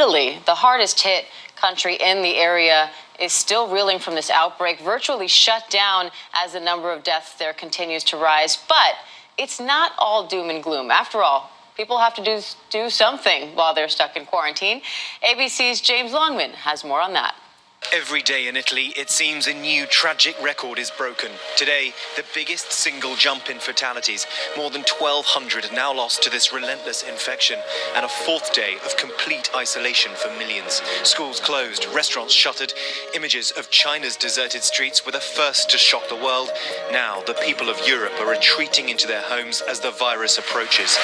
Italy, the hardest hit country in the area, is still reeling from this outbreak, virtually shut down as the number of deaths there continues to rise. But it's not all doom and gloom. After all, people have to do something while they're stuck in quarantine. ABC's James Longman has more on that. Every day in Italy, it seems a new tragic record is broken. Today, the biggest single jump in fatalities. More than 1,200 are now lost to this relentless infection, and a fourth day of complete isolation for millions. Schools closed, restaurants shuttered. Images of China's deserted streets were the first to shock the world. Now, the people of Europe are retreating into their homes as the virus approaches.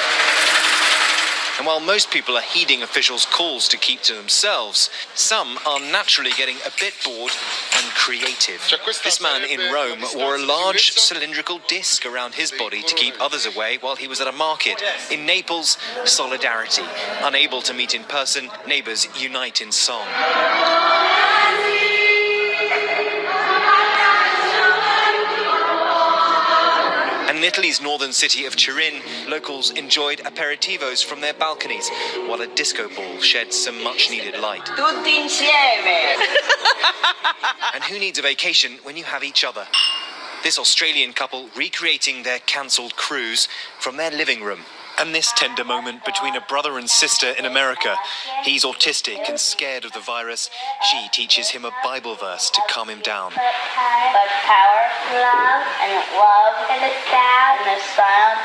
And while most people are heeding officials' calls to keep to themselves, some are naturally getting a bit bored and creative. This man in Rome wore a large cylindrical disc around his body to keep others away while he was at a market. In Naples, solidarity. Unable to meet in person, neighbours unite in song. And in Italy's northern city of Turin, locals enjoyed aperitivos from their balconies, while a disco ball shed some much-needed light. Tutti insieme! And who needs a vacation when you have each other? This Australian couple recreating their cancelled cruise from their living room. And this tender moment between a brother and sister in America. He's autistic and scared of the virus. She teaches him a Bible verse to calm him down. But power, love, and the sound,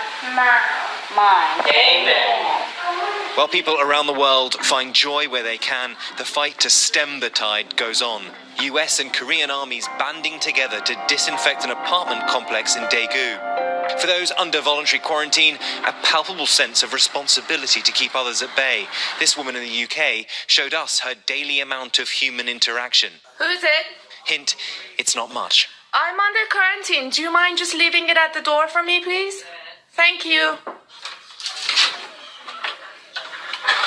mind. Amen. While people around the world find joy where they can, the fight to stem the tide goes on. US and Korean armies banding together to disinfect an apartment complex in Daegu. For those under voluntary quarantine, a palpable sense of responsibility to keep others at bay. This woman in the UK showed us her daily amount of human interaction. Who is it? Hint, it's not much. I'm under quarantine. Do you mind just leaving it at the door for me, please? Thank you.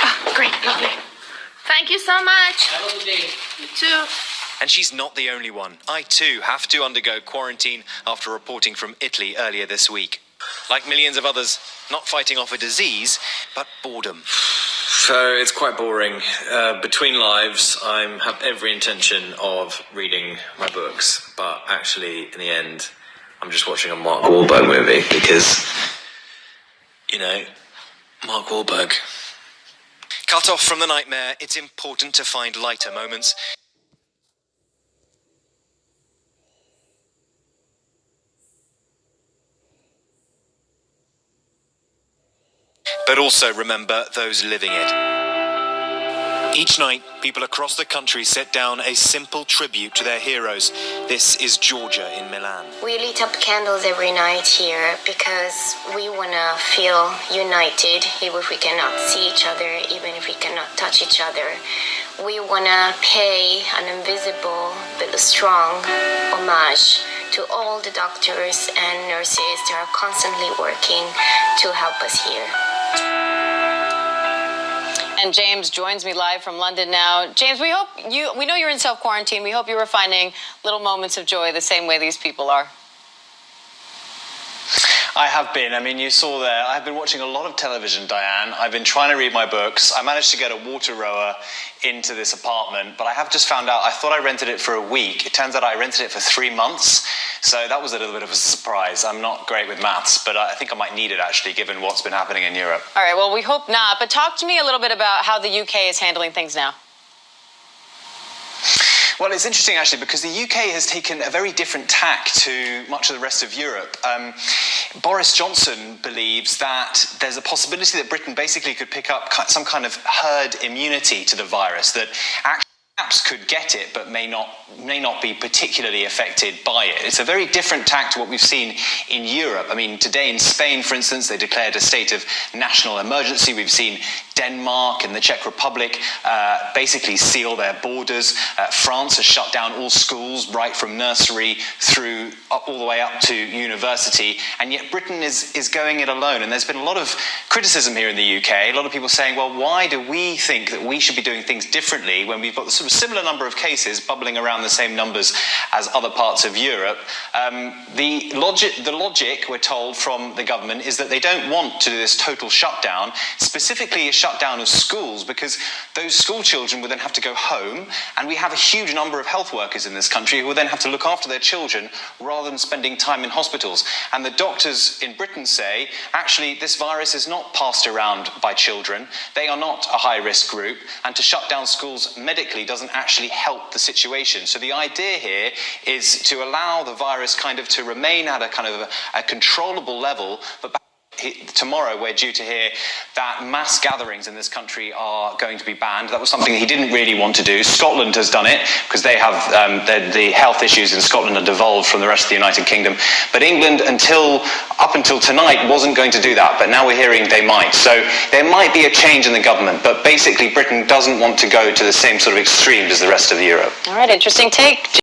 Oh, great, lovely. Thank you so much. Have a good day. You too. And she's not the only one. I too have to undergo quarantine after reporting from Italy earlier this week. Like millions of others, not fighting off a disease, but boredom. So it's quite boring. Between lives, I have every intention of reading my books, but actually, in the end, I'm just watching a Mark Wahlberg movie because, you know, Mark Wahlberg. Cut off from the nightmare, it's important to find lighter moments. But also remember those living it. Each night, people across the country set down a simple tribute to their heroes. This is Georgia in Milan. We lit up candles every night here because we want to feel united, even if we cannot see each other, even if we cannot touch each other. We want to pay an invisible but strong homage to all the doctors and nurses that are constantly working to help us here. And James joins me live from London now. James, we know you're in self-quarantine. We hope you were finding little moments of joy the same way these people are. I have been. I mean, you saw there, I've been watching a lot of television, Diane. I've been trying to read my books. I managed to get a water rower into this apartment, but I have just found out, I thought I rented it for a week. It turns out I rented it for 3 months. So that was a little bit of a surprise. I'm not great with maths, but I think I might need it, actually, given what's been happening in Europe. All right, well, we hope not. But talk to me a little bit about how the UK is handling things now. Well, it's interesting, actually, because the UK has taken a very different tack to much of the rest of Europe. Boris Johnson believes that there's a possibility that Britain basically could pick up some kind of herd immunity to the virus, that actually perhaps could get it but may not be particularly affected by it. It's a very different tack to what we've seen in Europe. I mean, today in Spain, for instance, they declared a state of national emergency. We've seen Denmark and the Czech Republic basically seal their borders. France has shut down all schools, right from nursery through all the way up to university. And yet Britain is going it alone. And there's been a lot of criticism here in the UK. A lot of people saying, well, why do we think that we should be doing things differently when we've got the sort of similar number of cases bubbling around the same numbers as other parts of Europe? The logic, we're told from the government, is that they don't want to do this total shutdown, specifically a shutdown shut down of schools, because those school children would then have to go home, and we have a huge number of health workers in this country who will then have to look after their children rather than spending time in hospitals. And the doctors in Britain say, actually, this virus is not passed around by children. They are not a high-risk group, and to shut down schools medically doesn't actually help the situation. So the idea here is to allow the virus kind of to remain at a kind of a controllable level, but tomorrow we're due to hear that mass gatherings in this country are going to be banned. That was something he didn't really want to do. Scotland has done it because they have the health issues in Scotland are devolved from the rest of the United Kingdom. But England, up until tonight, wasn't going to do that. But now we're hearing they might. So there might be a change in the government. But basically, Britain doesn't want to go to the same sort of extremes as the rest of Europe. All right, interesting take.